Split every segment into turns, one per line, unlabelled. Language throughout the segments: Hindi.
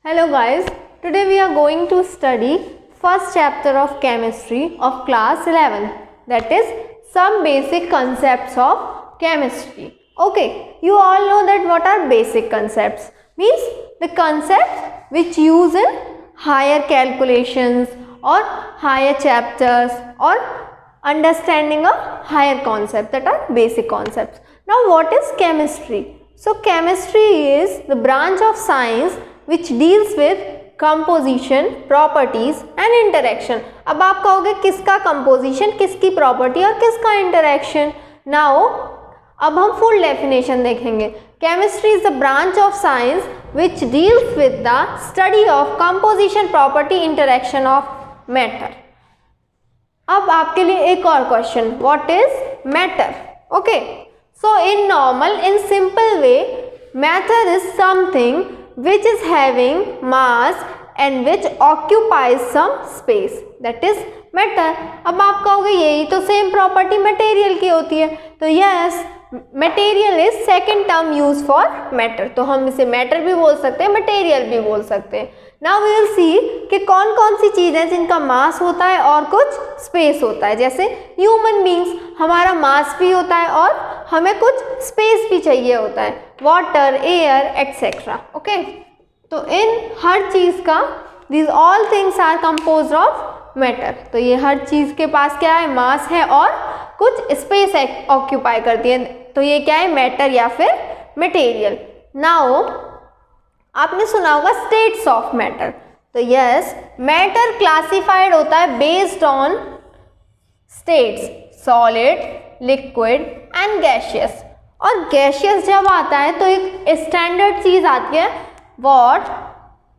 Hello guys, today we are going to study first chapter of chemistry of class 11, that is some basic concepts of chemistry. Okay, you all know that what are basic concepts? Means the concepts which use in higher calculations or higher chapters or understanding a higher concept, that are basic concepts. Now what is chemistry? So chemistry is the branch of science which deals with composition, properties and interaction. अब आप कहोगे किसका composition, किसकी property और किसका interaction. Now अब हम full definition देखेंगे. Chemistry is the branch of science which deals with the study of composition, property, interaction of matter. अब आपके लिए एक और question, what is matter? Okay, so in normal, in simple way, matter is something which is having mass and which occupies some space, that is matter. अब आप कहोगे यही तो सेम प्रॉपर्टी मटेरियल की होती है, तो yes material is second term use for matter, तो हम इसे मैटर भी बोल सकते हैं, मटेरियल भी बोल सकते हैं. नाउ वी विल सी कि कौन कौन सी चीज़ है जिनका मास होता है और कुछ स्पेस होता है. जैसे ह्यूमन बींग्स, हमारा मास भी होता है और हमें कुछ स्पेस भी चाहिए होता है, वाटर, एयर एक्सेट्रा. ओके, तो इन हर चीज़ का these all things are composed of matter. तो ये हर चीज़ के पास क्या है, मास है और कुछ स्पेस ऑक्यूपाई करती है, तो ये क्या है, मैटर या फिर मटेरियल. नाउ आपने सुना होगा स्टेट्स ऑफ मैटर, तो यस मैटर क्लासिफाइड होता है based on states, solid, liquid and gaseous. और गैशियस जब आता है तो एक स्टैंडर्ड चीज आती है, what,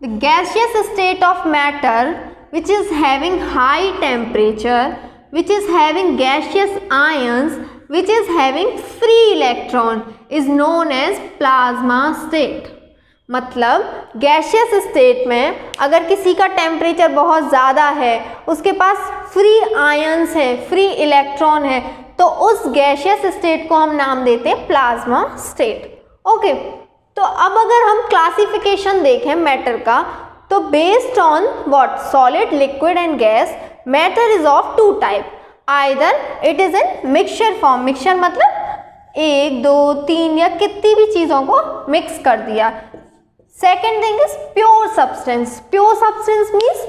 the gaseous state of matter which is having high temperature, which is having gaseous ions, which is having free electron is known as plasma state. मतलब गैशियस स्टेट में अगर किसी का टेम्परेचर बहुत ज़्यादा है, उसके पास फ्री आयंस है, फ्री इलेक्ट्रॉन है, तो उस गैशियस स्टेट को हम नाम देते हैं प्लाज्मा स्टेट. ओके, तो अब अगर हम क्लासिफिकेशन देखें मैटर का, तो based on what, solid, liquid and gas, matter is of two type. Either it is in mixture form, mixture मतलब एक, दो, तीन या कितनी भी चीज़ों को मिक्स कर दिया. Second thing is pure substance. Pure substance means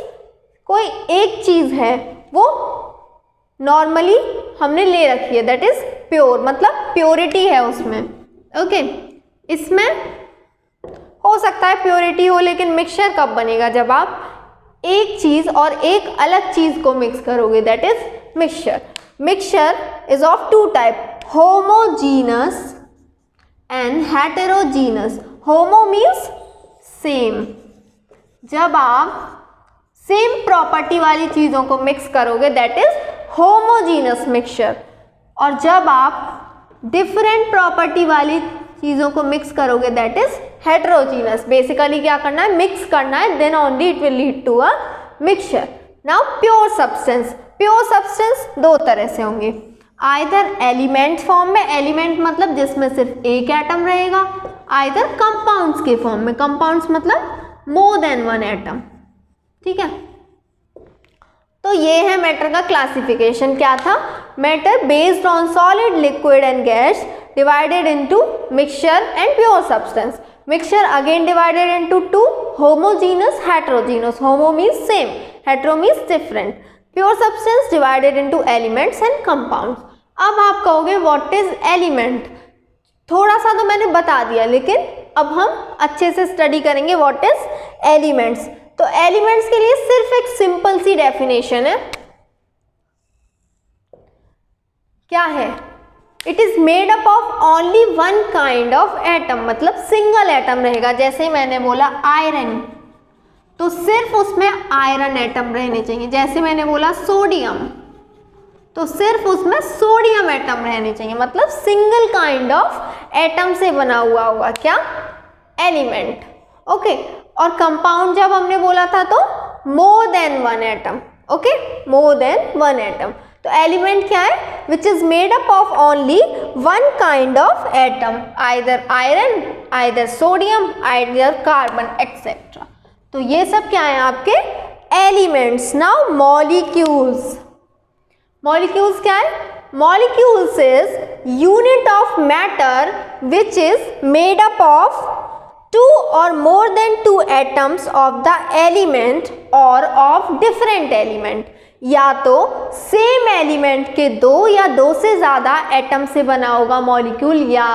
कोई एक चीज़ है वो नॉर्मली हमने ले रखी है, दैट इज प्योर, मतलब प्योरिटी है उसमें. ओके, इसमें हो सकता है प्योरिटी हो, लेकिन मिक्सचर कब बनेगा, जब आप एक चीज़ और एक अलग चीज़ को मिक्स करोगे, that is mixture. Mixture is of two type, homogeneous and heterogeneous. Homo means same, जब आप सेम प्रॉपर्टी वाली चीज़ों को मिक्स करोगे दैट इज होमोजीनस मिक्सचर. और जब आप डिफरेंट प्रॉपर्टी वाली चीज़ों को मिक्स करोगे दैट इज हेटेरोजीनस. बेसिकली क्या करना है, मिक्स करना है, then only it will lead to a mixture. Now pure substance. Pure substance दो तरह से होंगे, आइदर एलिमेंट फॉर्म में, एलिमेंट मतलब जिसमें सिर्फ एक एटम रहेगा, आइदर कंपाउंड्स के फॉर्म में, कंपाउंड्स मतलब मोर देन वन एटम. ठीक है, तो ये है मैटर का क्लासिफिकेशन. क्या था, matter based on solid, liquid and gas divided into mixture and pure substance. Mixture again divided into two, homogeneous, heterogeneous. Homo means same, hetero means different. Pure substance divided into elements and compounds. अब आप कहोगे what is element? थोड़ा सा तो मैंने बता दिया, लेकिन अब हम अच्छे से स्टडी करेंगे what is elements. तो elements के लिए सिर्फ एक सिंपल सी डेफिनेशन है, क्या है, it is made up of only one kind of atom, मतलब सिंगल एटम रहेगा. जैसे मैंने बोला आयरन, तो सिर्फ उसमें आयरन एटम रहने चाहिए. जैसे मैंने बोला सोडियम, तो सिर्फ उसमें सोडियम एटम रहने चाहिए, मतलब सिंगल काइंड ऑफ एटम से बना हुआ होगा क्या, एलिमेंट. ओके, और कंपाउंड जब हमने बोला था तो more than one atom. Okay, more than one atom. तो एलिमेंट क्या है, which is made up of only one kind of atom, either iron, either sodium, either carbon etcetera. तो ये सब क्या है आपके एलिमेंट्स। नाउ मॉलिक्यूल्स, मॉलिक्यूल्स क्या है? Molecules is unit of matter which is made up of 2 or more than 2 atoms of the element or of different element, या तो सेम एलिमेंट के 2 या 2 से ज़्यादा एटम से बना होगा मॉलिक्यूल, या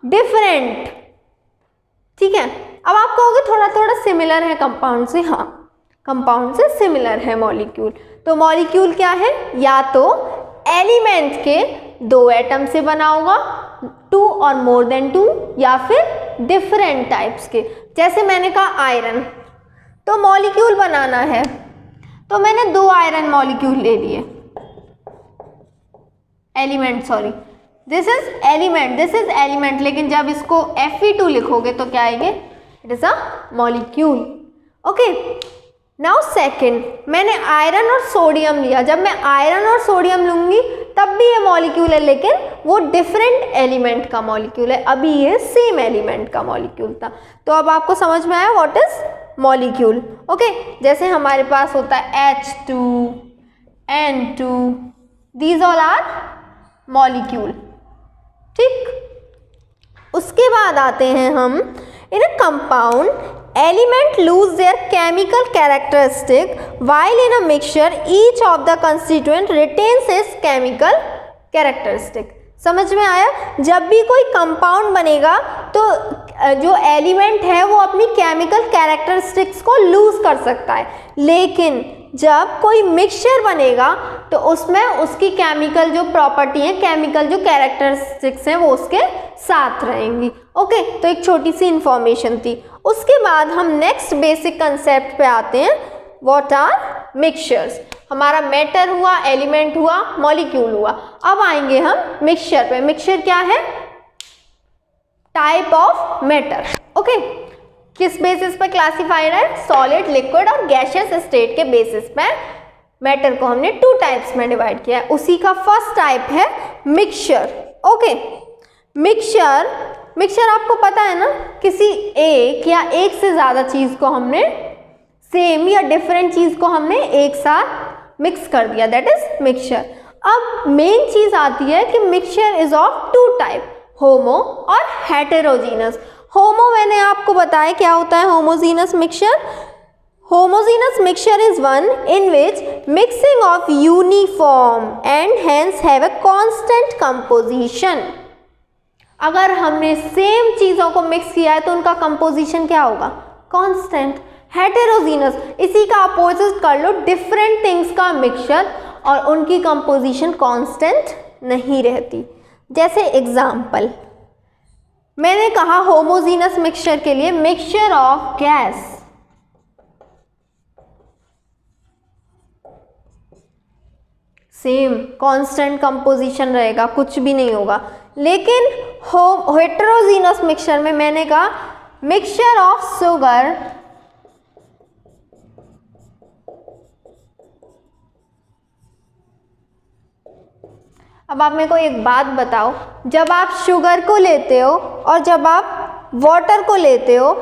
डिफरेंट। ठीक है, अब आप कहोगे थोड़ा थोड़ा सिमिलर है कंपाउंड से। हाँ, कंपाउंड से सिमिलर है मॉलिक्यूल। तो मॉलिक्यूल क्या है? या तो एलिमेंट के 2 एटम से बना होगा, 2 और मोर देन 2, या फिर डिफरेंट टाइप्स के। जैसे मैंने कहा आयरन, तो मॉलिक्यूल बनाना है तो मैंने 2 आयरन मॉलिक्यूल ले लिए, element, sorry this is element, this is element, लेकिन जब इसको Fe2 लिखोगे तो क्या आएंगे? It is a molecule. Okay, now second, मैंने आयरन और सोडियम लिया। जब मैं आयरन और सोडियम लूंगी तब भी ये मॉलिक्यूल है, लेकिन वो डिफरेंट एलिमेंट का मॉलिक्यूल है, अभी ये सेम एलिमेंट का मॉलिक्यूल था। तो अब आपको समझ में आया व्हाट इज मॉलिक्यूल। ओके, जैसे हमारे पास होता है H2, N2, these all R molecule. ठीक, उसके बाद आते हैं हम in a compound element lose their chemical characteristic while in a mixture each of the constituent retains its chemical characteristic। समझ में आया? जब भी कोई कंपाउंड बनेगा तो जो एलिमेंट है वो अपनी केमिकल कैरेक्टरिस्टिक्स को लूज कर सकता है, लेकिन जब कोई मिक्सचर बनेगा तो उसमें उसकी केमिकल जो प्रॉपर्टी है, केमिकल जो कैरेक्टरिस्टिक्स हैं वो उसके साथ रहेंगी। ओके, तो एक छोटी सी इंफॉर्मेशन थी। उसके बाद हम नेक्स्ट बेसिक कंसेप्ट पे आते हैं, व्हाट आर मिक्सचर्स। हमारा मैटर हुआ, एलिमेंट हुआ, मॉलिक्यूल हुआ। अब आएंगे हम मिक्सचर पे। मिक्सचर क्या है? Type of matter. ओके, किस बेसिस पे क्लासिफाइड है? सॉलिड, लिक्विड और गैसियस स्टेट के बेसिस पे मैटर को हमने 2 टाइप्स में डिवाइड किया है। उसी का फर्स्ट टाइप है मिक्सचर। ओके, मिक्सचर आपको पता है ना, किसी एक या एक से ज़्यादा चीज़ को हमने, सेम या डिफरेंट चीज़ को हमने एक साथ मिक्स कर दिया, दैट इज मिक्सचर। अब मेन चीज़ आती है कि मिक्सचर इज ऑफ 2 टाइप, होमो और हेटेरोजीनस। होमो मैंने आपको बताया क्या होता है homogeneous mixture. Homogeneous mixture is one in which mixing of uniform and hence have a constant composition. अगर हमने सेम चीज़ों को मिक्स किया है तो उनका कंपोजिशन क्या होगा? कांस्टेंट। हेटेरोजीनस, इसी का अपोजिट कर लो, डिफरेंट थिंग्स का मिक्सचर और उनकी कंपोजिशन कांस्टेंट नहीं रहती। जैसे एग्जाम्पल मैंने कहा होमोजीनस मिक्सचर के लिए mixture of gas, same constant composition रहेगा, कुछ भी नहीं होगा। लेकिन हेटेरोजीनस मिक्सचर में मैंने कहा मिक्सचर ऑफ शुगर अब आप मेरे को एक बात बताओ, जब आप शुगर को लेते हो और जब आप वाटर को लेते हो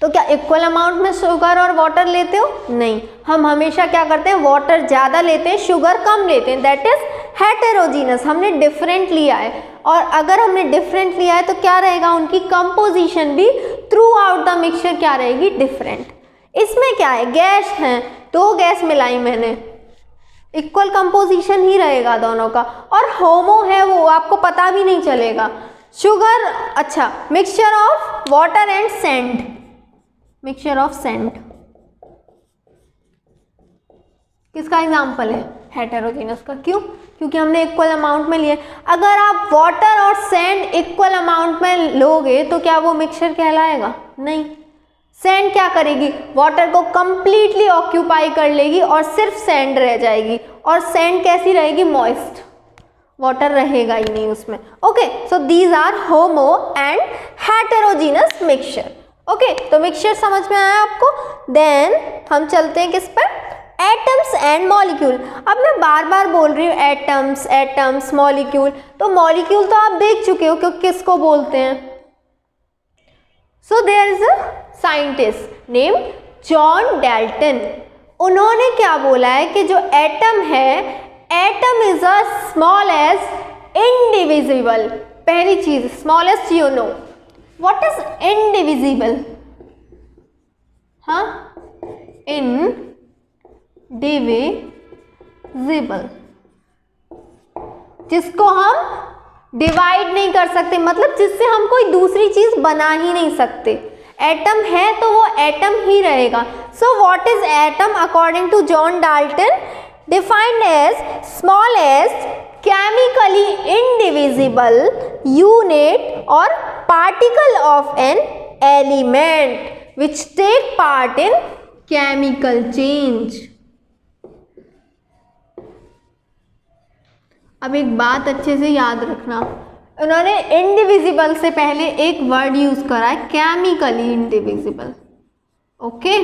तो क्या इक्वल अमाउंट में शुगर और वाटर लेते हो? नहीं, हम हमेशा क्या करते हैं, वाटर ज़्यादा लेते हैं, शुगर कम लेते हैं, दैट इज हेटेरोजीनस। हमने डिफरेंट लिया है, और अगर हमने डिफरेंट लिया है तो क्या रहेगा, उनकी कंपोजिशन भी थ्रू आउट द मिक्सचर क्या रहेगी, डिफरेंट। इसमें क्या है, गैस है, 2 गैस मिलाई मैंने, इक्वल कंपोजिशन ही रहेगा दोनों का। और होमो है वो आपको पता भी नहीं चलेगा। शुगर, अच्छा, mixture of water and sand, mixture of sand किसका एग्जाम्पल है, हेटेरोजीनस का। क्यों? क्योंकि हमने इक्वल अमाउंट में लिए। अगर आप वाटर और सैंड इक्वल अमाउंट में लोगे तो क्या वो मिक्सचर कहलाएगा? नहीं। सैंड क्या करेगी, वाटर को कंप्लीटली ऑक्यूपाई कर लेगी और सिर्फ सैंड रह जाएगी, और सैंड कैसी रहेगी, मॉइस्ट, वाटर रहेगा ही नहीं उसमें। Okay, so these are homo and heterogeneous mixture. Okay, तो मिक्सचर समझ में आया आपको। देन हम चलते हैं किस पर, एटम्स एंड मॉलिक्यूल। अब मैं बार बार बोल रही हूँ एटम्स एटम्स मॉलिक्यूल, तो मॉलिक्यूल तो आप देख चुके हो कि किसको बोलते हैं, so there is a scientist name John Dalton. उन्होंने क्या बोला है कि जो एटम है, atom is a smallest indivisible. पहली चीज smallest, you know what is indivisible? हाँ, इनडिविजिबल, जिसको हम डिवाइड नहीं कर सकते, मतलब जिससे हम कोई दूसरी चीज बना ही नहीं सकते। एटम है तो वो एटम ही रहेगा। So what is atom according to John Dalton? Defined as smallest chemically indivisible unit और particle of an element which take part in chemical change. अब एक बात अच्छे से याद रखना, उन्होंने इंडिविजिबल से पहले एक वर्ड यूज करा है, केमिकली इंडिविजिबल। ओके,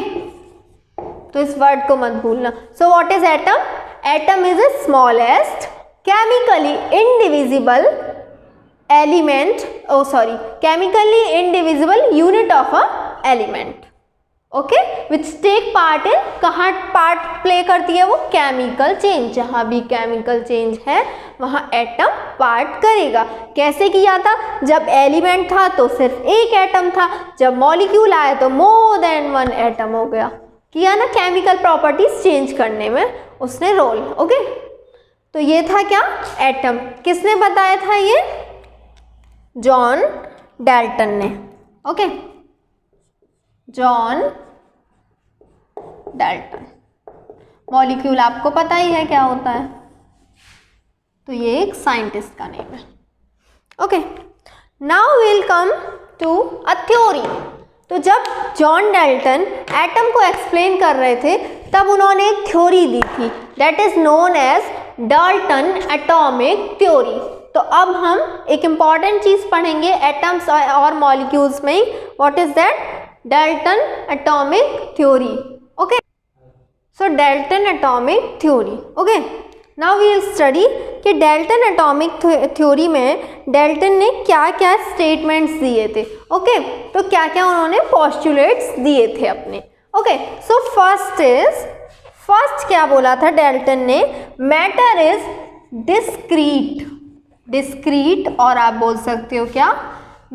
तो इस वर्ड को मत भूलना। So what is atom? Atom is the smallest chemically indivisible element, chemically indivisible unit of a element. Okay, which take part in, कहाँ पार्ट प्ले करती है वो? Chemical change. जहाँ भी केमिकल चेंज है वहाँ एटम पार्ट करेगा। कैसे किया था? जब एलिमेंट था तो सिर्फ एक एटम था, जब मॉलिक्यूल आया तो मोर देन वन एटम हो गया। किया ना, केमिकल प्रॉपर्टीज चेंज करने में उसने रोल। ओके, तो ये था क्या? एटम। किसने बताया था ये? जॉन डाल्टन ने। Okay, John Dalton. मॉलिक्यूल आपको पता ही है क्या होता है, तो ये एक साइंटिस्ट का नेम है। Okay, now will come to a theory. तो जब जॉन डाल्टन एटम को एक्सप्लेन कर रहे थे तब उन्होंने एक थ्योरी दी थी, that is known as Dalton atomic theory. तो अब हम एक इम्पॉर्टेंट चीज पढ़ेंगे एटम्स और मॉलिक्यूल्स में। What is that? Dalton atomic theory. Okay, so Dalton atomic theory. Okay, now we will study कि Dalton atomic theory में Dalton ने क्या क्या statements दिए थे। Okay, तो क्या क्या उन्होंने postulates दिए थे अपने। Okay, so first क्या बोला था Dalton ने? matter is discrete, और आप बोल सकते हो क्या?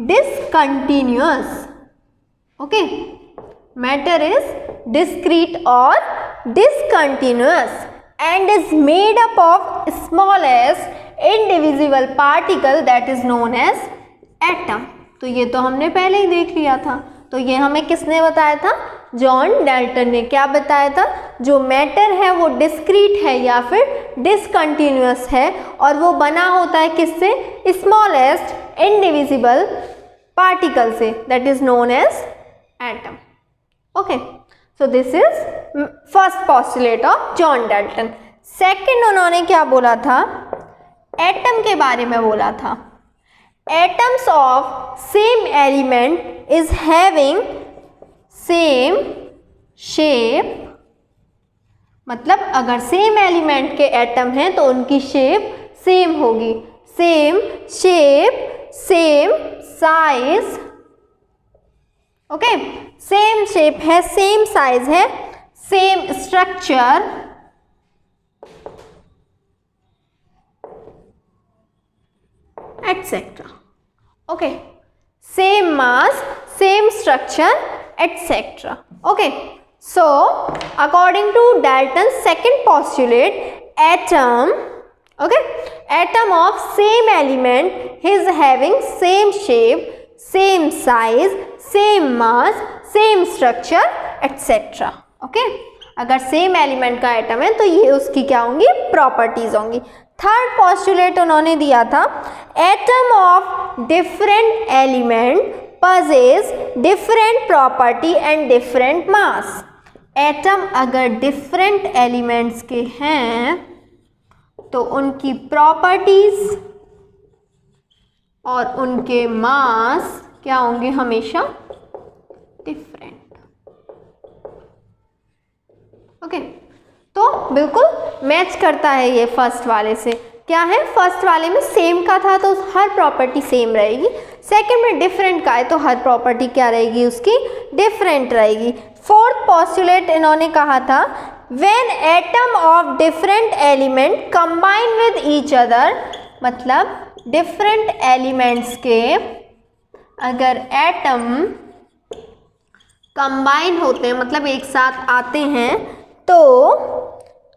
discontinuous। Okay, matter is discrete और discontinuous and is made up of smallest indivisible particle that is known as atom. तो ये तो हमने पहले ही देख लिया था। तो ये हमें किसने बताया था? जॉन डाल्टन ने। क्या बताया था? जो मैटर है वो डिस्क्रीट है या फिर डिसकंटिन्यूअस है, और वो बना होता है किससे? स्मॉलेस्ट इंडिविजिबल पार्टिकल से, that is known as atom. Okay, so this is first postulate of John Dalton. Second उन्होंने क्या बोला था? एटम के बारे में बोला था, atoms of same element is having same shape। मतलब अगर सेम एलिमेंट के एटम हैं तो उनकी शेप सेम होगी। Same shape, same size. Okay, same shape है, सेम साइज है, same structure, etcetera. Okay, same mass, same structure, etcetera. Okay, so according to Dalton second postulate, atom, okay, atom of same element is having same shape, same size, same mass, same structure, etcetera. Okay, अगर सेम एलिमेंट का एटम है तो ये उसकी क्या होंगी? प्रॉपर्टीज होंगी। थर्ड पॉस्टुलेट उन्होंने दिया था, atom of different element possess different property and different mass. Atom अगर डिफरेंट एलिमेंट्स के हैं तो उनकी प्रॉपर्टीज और उनके मास क्या होंगे? हमेशा डिफरेंट। ओके, तो बिल्कुल मैच करता है ये फर्स्ट वाले से। क्या है, फर्स्ट वाले में सेम का था तो हर प्रॉपर्टी सेम रहेगी, सेकंड में डिफरेंट का है तो हर प्रॉपर्टी क्या रहेगी उसकी, डिफरेंट रहेगी। फोर्थ पॉस्टुलेट इन्होंने कहा था when atom of different element combine with each other, मतलब डिफरेंट एलिमेंट्स के अगर एटम कंबाइन होते हैं मतलब एक साथ आते हैं तो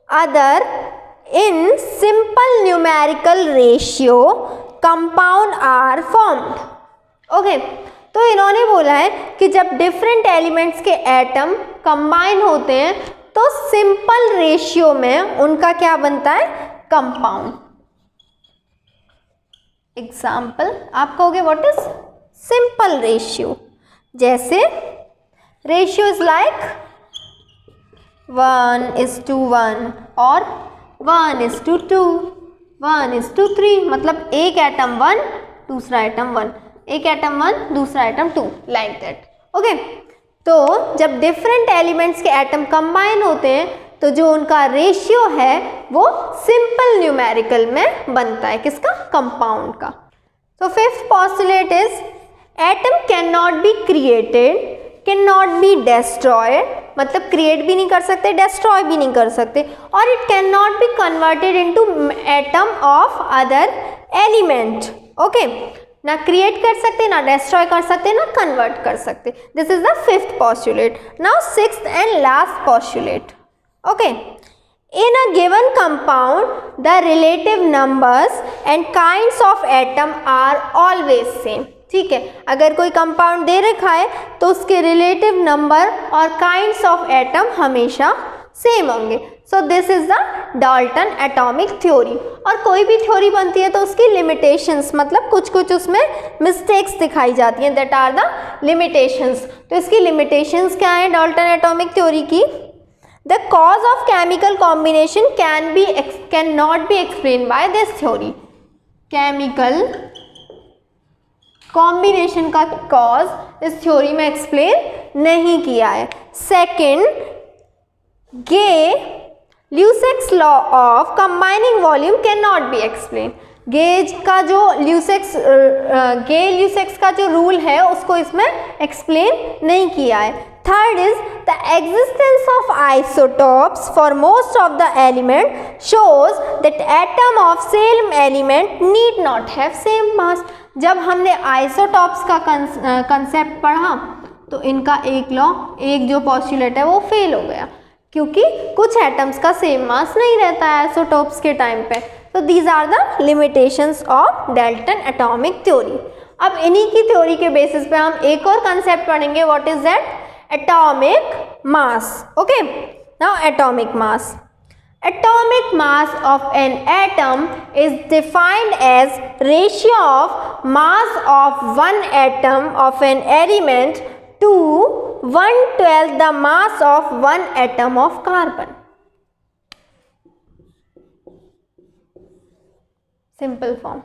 other in simple numerical ratio compound are formed. Okay, तो इन्होंने बोला है कि जब डिफरेंट एलिमेंट्स के एटम कंबाइन होते हैं तो सिंपल रेशियो में उनका क्या बनता है, कंपाउंड। एग्जाम्पल आप कहोगे व्हाट इज सिंपल रेशियो, जैसे रेशियो इज लाइक 1:1 और 1:2, 1:3, मतलब एक एटम 1 दूसरा एटम 1, एक एटम 1 दूसरा एटम 2, लाइक दैट। ओके, तो जब डिफरेंट एलिमेंट्स के एटम कंबाइन होते हैं तो जो उनका रेशियो है वो सिंपल न्यूमेरिकल में बनता है, किसका, कंपाउंड का। तो fifth postulate is atom can not be created, can not be destroyed, मतलब क्रिएट भी नहीं कर सकते, डेस्ट्रॉय भी नहीं कर सकते, और it can not be converted into atom of other element. Okay, ना क्रिएट कर सकते, ना डेस्ट्रॉय कर सकते, ना कन्वर्ट कर सकते। This is the fifth postulate. Now sixth and last postulate. Okay, in a given compound the relative numbers and kinds of atom are always same। ठीक है, अगर कोई कंपाउंड दे रखा है तो उसके रिलेटिव नंबर और काइंड्स ऑफ एटम हमेशा सेम होंगे। So this is the Dalton atomic theory. और कोई भी थ्योरी बनती है तो उसकी लिमिटेशंस, मतलब कुछ कुछ उसमें मिस्टेक्स दिखाई जाती हैं, दैट आर द लिमिटेशंस। तो इसकी लिमिटेशंस क्या है डाल्टन एटॉमिक थ्योरी की, the cause of chemical combination can not be explain by this theory. Chemical combination का कॉज इस थ्योरी में एक्सप्लेन नहीं किया है। Second, ल्यूसेक्स law of combining volume can not be explain. Gauge का जो ल्यूसेक्स का जो रूल है उसको इसमें एक्सप्लेन नहीं किया है। Third is the existence of isotopes for most of the element shows that atom of same element need not have same mass. जब हमने आइसोटॉप्स का कंसेप्ट पढ़ा तो इनका एक जो पॉस्टुलेट है वो फेल हो गया, क्योंकि कुछ एटम्स का सेम मास नहीं रहता है आइसोटॉप्स के टाइम पे। तो these are the limitations of Dalton atomic theory. अब इन्हीं की थ्योरी के बेसिस पे हम एक और कंसेप्ट पढ़ेंगे, what is that, atomic mass. Okay, now atomic mass. Atomic mass of an atom is defined as ratio of mass of one atom of an element to 1/12 the mass of one atom of carbon. Simple form.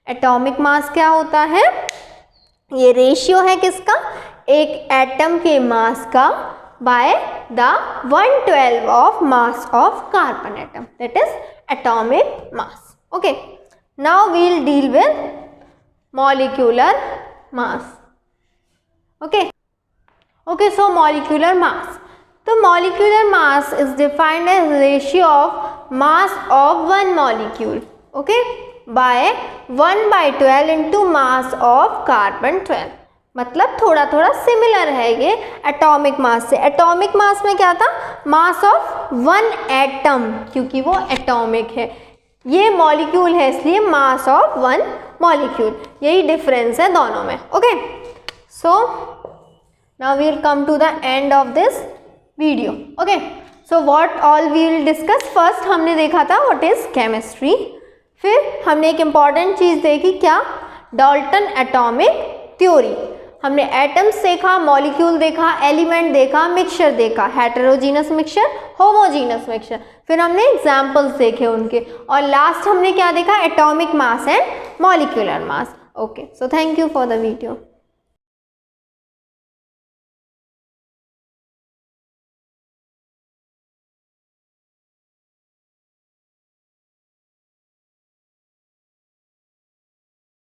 Atomic mass क्या होता है, ये रेशियो है किसका, एक एटम के मास का by the 1/12 of mass of carbon atom, that is atomic mass. Okay, now we'll deal with molecular mass. Okay, so molecular mass. So molecular mass is defined as ratio of mass of one molecule, okay, by 1/12 into mass of carbon 12। मतलब थोड़ा थोड़ा सिमिलर है ये एटॉमिक मास से। एटॉमिक मास में क्या था, मास ऑफ वन एटम, क्योंकि वो एटॉमिक है, ये मॉलिक्यूल है इसलिए मास ऑफ वन मॉलिक्यूल, यही डिफरेंस है दोनों में। Okay, so now we will come to the end of this video. Okay, so what all we will discuss. First हमने देखा था व्हाट इज केमिस्ट्री, फिर हमने एक इम्पॉर्टेंट चीज़ देखी, क्या, डाल्टन एटॉमिक थ्योरी। हमने एटम्स देखा, मॉलिक्यूल देखा, एलिमेंट देखा, मिक्सचर देखा, हेटेरोजीनस मिक्सचर, होमोजीनस मिक्सचर, फिर हमने एग्जाम्पल्स देखे उनके, और लास्ट हमने क्या देखा, atomic mass and molecular mass. Okay, so thank you for the video.